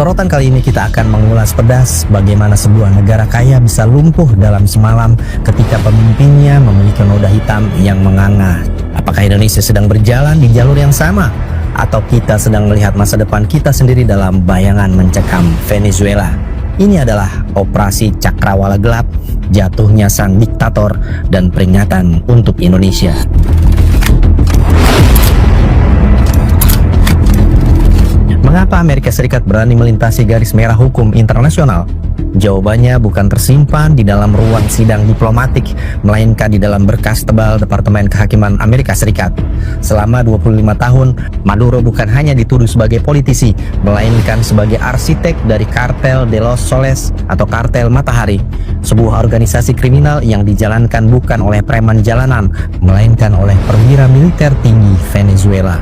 Sorotan kali ini kita akan mengulas pedas bagaimana sebuah negara kaya bisa lumpuh dalam semalam ketika pemimpinnya memiliki noda hitam yang menganga. Apakah Indonesia sedang berjalan di jalur yang sama? Atau kita sedang melihat masa depan kita sendiri dalam bayangan mencekam Venezuela? Ini adalah operasi Cakrawala Gelap, jatuhnya sang diktator, dan peringatan untuk Indonesia. Mengapa Amerika Serikat berani melintasi garis merah hukum internasional? Jawabannya bukan tersimpan di dalam ruang sidang diplomatik, melainkan di dalam berkas tebal Departemen Kehakiman Amerika Serikat. Selama 25 tahun, Maduro bukan hanya dituduh sebagai politisi, melainkan sebagai arsitek dari Kartel de los Soles atau Kartel Matahari, sebuah organisasi kriminal yang dijalankan bukan oleh preman jalanan, melainkan oleh perwira militer tinggi Venezuela.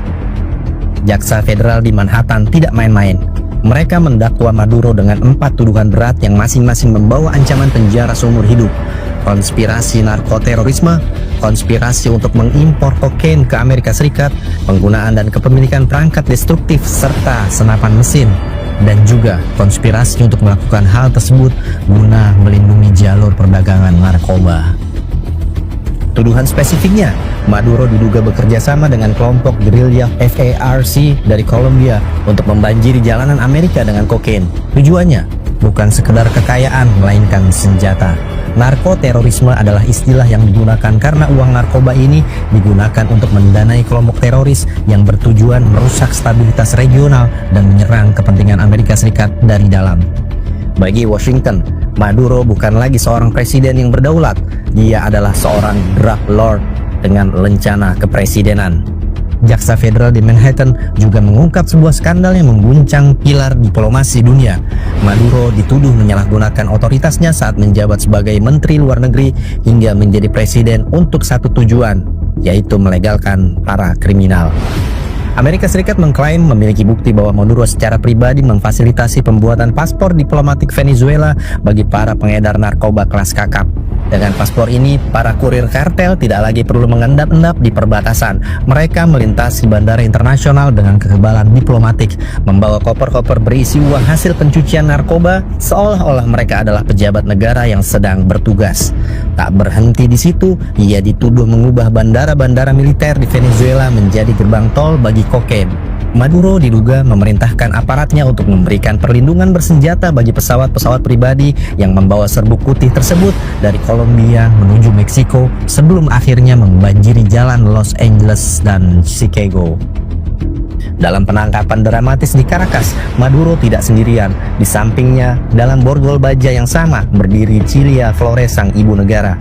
Jaksa Federal di Manhattan tidak main-main. Mereka mendakwa Maduro dengan 4 tuduhan berat yang masing-masing membawa ancaman penjara seumur hidup: konspirasi narkoterorisme, konspirasi untuk mengimpor kokain ke Amerika Serikat, penggunaan dan kepemilikan perangkat destruktif serta senapan mesin, dan juga konspirasi untuk melakukan hal tersebut guna melindungi jalur perdagangan narkoba. Tuduhan spesifiknya, Maduro diduga bekerja sama dengan kelompok gerilya FARC dari Kolombia untuk membanjiri jalanan Amerika dengan kokain. Tujuannya bukan sekedar kekayaan, melainkan senjata. Narkoterorisme adalah istilah yang digunakan karena uang narkoba ini digunakan untuk mendanai kelompok teroris yang bertujuan merusak stabilitas regional dan menyerang kepentingan Amerika Serikat dari dalam. Bagi Washington, Maduro bukan lagi seorang presiden yang berdaulat. Dia adalah seorang drug lord dengan lencana kepresidenan. Jaksa Federal di Manhattan juga mengungkap sebuah skandal yang mengguncang pilar diplomasi dunia. Maduro dituduh menyalahgunakan otoritasnya saat menjabat sebagai Menteri Luar Negeri hingga menjadi presiden untuk satu tujuan, yaitu melegalkan para kriminal. Amerika Serikat mengklaim memiliki bukti bahwa Maduro secara pribadi memfasilitasi pembuatan paspor diplomatik Venezuela bagi para pengedar narkoba kelas kakap. Dengan paspor ini, para kurir kartel tidak lagi perlu mengendap-endap di perbatasan. Mereka melintasi bandara internasional dengan kekebalan diplomatik, membawa koper-koper berisi uang hasil pencucian narkoba, seolah-olah mereka adalah pejabat negara yang sedang bertugas. Tak berhenti di situ, ia dituduh mengubah bandara-bandara militer di Venezuela menjadi gerbang tol bagi kokain. Maduro diduga memerintahkan aparatnya untuk memberikan perlindungan bersenjata bagi pesawat-pesawat pribadi yang membawa serbuk putih tersebut dari Kolombia menuju Meksiko sebelum akhirnya membanjiri jalan Los Angeles dan Chicago. Dalam penangkapan dramatis di Caracas, Maduro tidak sendirian. Di sampingnya, dalam borgol baja yang sama, berdiri Cilia Flores, sang ibu negara.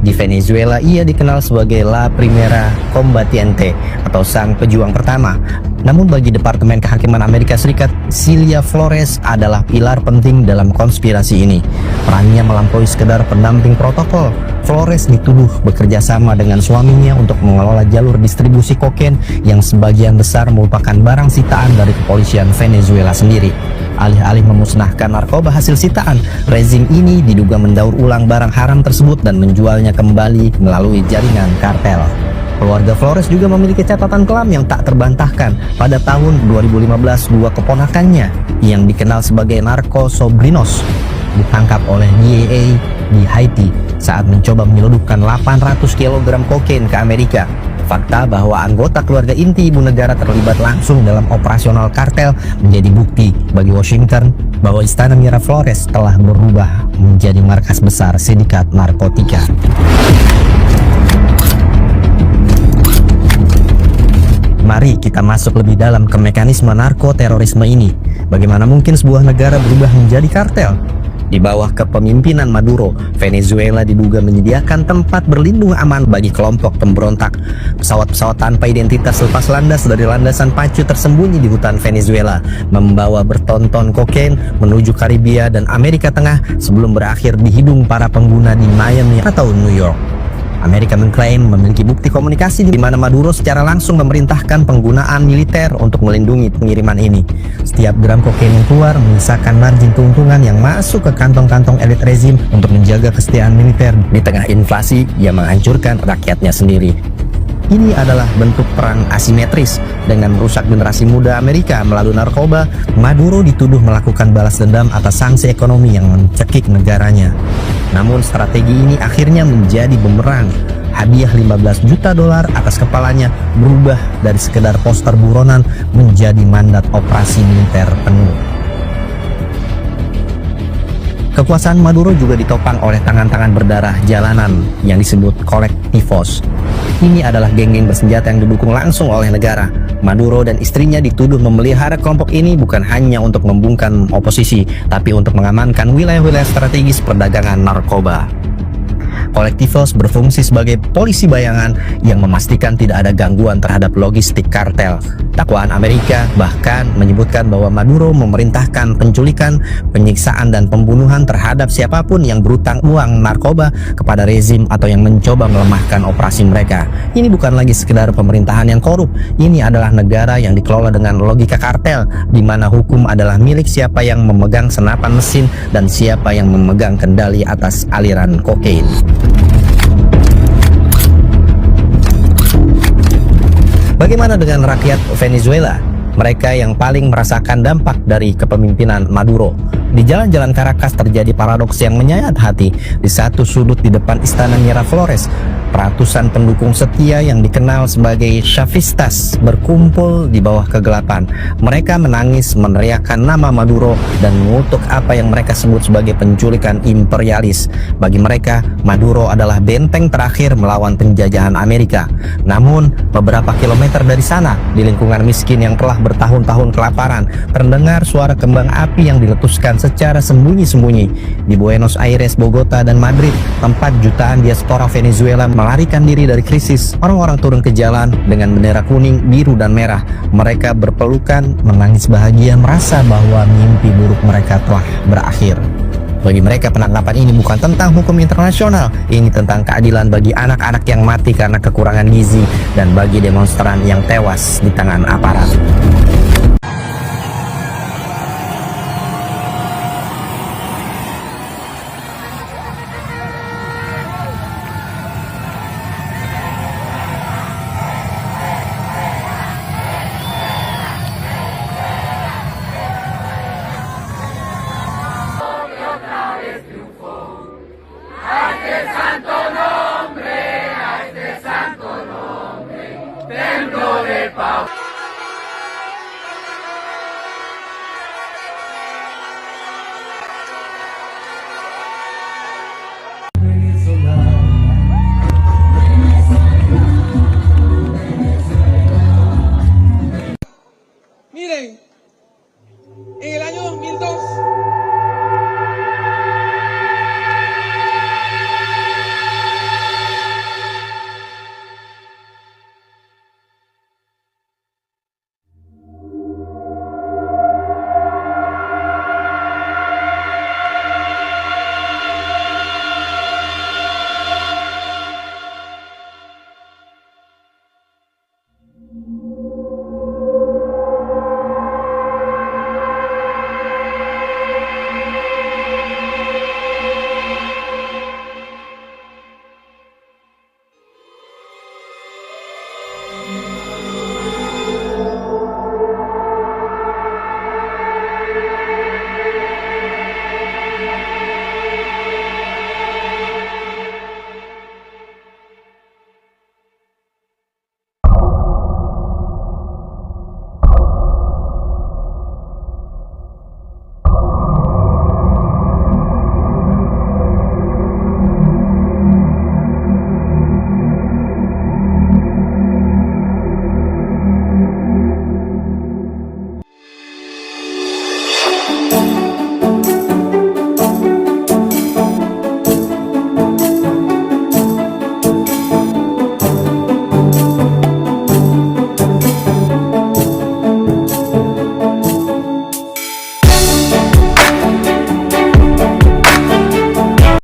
Di Venezuela, ia dikenal sebagai La Primera Combatiente atau sang pejuang pertama. Namun bagi Departemen Kehakiman Amerika Serikat, Cilia Flores adalah pilar penting dalam konspirasi ini. Perannya melampaui sekedar pendamping protokol. Flores dituduh bekerja sama dengan suaminya untuk mengelola jalur distribusi kokain yang sebagian besar merupakan barang sitaan dari kepolisian Venezuela sendiri. Alih-alih memusnahkan narkoba hasil sitaan, rezim ini diduga mendaur ulang barang haram tersebut dan menjualnya kembali melalui jaringan kartel. Keluarga Flores juga memiliki catatan kelam yang tak terbantahkan. Pada tahun 2015, 2 keponakannya yang dikenal sebagai narko sobrinos ditangkap oleh DEA di Haiti saat mencoba menyelundupkan 800 kg kokain ke Amerika. Fakta bahwa anggota keluarga inti ibu negara terlibat langsung dalam operasional kartel menjadi bukti bagi Washington bahwa Istana Miraflores telah berubah menjadi markas besar sindikat narkotika. Mari kita masuk lebih dalam ke mekanisme narkoterorisme ini. Bagaimana mungkin sebuah negara berubah menjadi kartel? Di bawah kepemimpinan Maduro, Venezuela diduga menyediakan tempat berlindung aman bagi kelompok pemberontak. Pesawat-pesawat tanpa identitas lepas landas dari landasan pacu tersembunyi di hutan Venezuela, membawa bertonton kokain menuju Karibia dan Amerika Tengah sebelum berakhir di hidung para pengguna di Miami atau New York. Amerika mengklaim memiliki bukti komunikasi di mana Maduro secara langsung memerintahkan penggunaan militer untuk melindungi pengiriman ini. Setiap gram kokain yang keluar menyisakan margin keuntungan yang masuk ke kantong-kantong elit rezim untuk menjaga kesetiaan militer. Di tengah inflasi yang menghancurkan rakyatnya sendiri. Ini adalah bentuk perang asimetris. Dengan merusak generasi muda Amerika melalui narkoba, Maduro dituduh melakukan balas dendam atas sanksi ekonomi yang mencekik negaranya. Namun strategi ini akhirnya menjadi bumerang. Hadiah 15 juta dolar atas kepalanya berubah dari sekedar poster buronan menjadi mandat operasi militer penuh. Kekuasaan Maduro juga ditopang oleh tangan-tangan berdarah jalanan yang disebut kolektivos. Ini adalah geng-geng bersenjata yang didukung langsung oleh negara. Maduro dan istrinya dituduh memelihara kelompok ini bukan hanya untuk membungkam oposisi, tapi untuk mengamankan wilayah-wilayah strategis perdagangan narkoba. Kolektivos berfungsi sebagai polisi bayangan yang memastikan tidak ada gangguan terhadap logistik kartel. Dakwaan Amerika bahkan menyebutkan bahwa Maduro memerintahkan penculikan, penyiksaan, dan pembunuhan terhadap siapapun yang berutang uang narkoba kepada rezim atau yang mencoba melemahkan operasi mereka. Ini bukan lagi sekedar pemerintahan yang korup, ini adalah negara yang dikelola dengan logika kartel, di mana hukum adalah milik siapa yang memegang senapan mesin dan siapa yang memegang kendali atas aliran kokain. Bagaimana dengan rakyat Venezuela? Mereka yang paling merasakan dampak dari kepemimpinan Maduro. Di jalan-jalan Caracas terjadi paradoks yang menyayat hati. Di satu sudut di depan istana Miraflores, ratusan pendukung setia yang dikenal sebagai Chavistas berkumpul di bawah kegelapan. Mereka menangis, meneriakkan nama Maduro dan mengutuk apa yang mereka sebut sebagai penculikan imperialis. Bagi mereka, Maduro adalah benteng terakhir melawan penjajahan Amerika. Namun, beberapa kilometer dari sana, di lingkungan miskin yang telah bertahun-tahun kelaparan, terdengar suara kembang api yang diletuskan secara sembunyi-sembunyi. Di Buenos Aires, Bogota, dan Madrid, tempat jutaan diaspora Venezuela melarikan diri dari krisis, orang-orang turun ke jalan dengan bendera kuning, biru, dan merah. Mereka berpelukan, menangis bahagia, merasa bahwa mimpi buruk mereka telah berakhir. Bagi mereka, penangkapan ini bukan tentang hukum internasional, ini tentang keadilan bagi anak-anak yang mati karena kekurangan gizi dan bagi demonstran yang tewas di tangan aparat.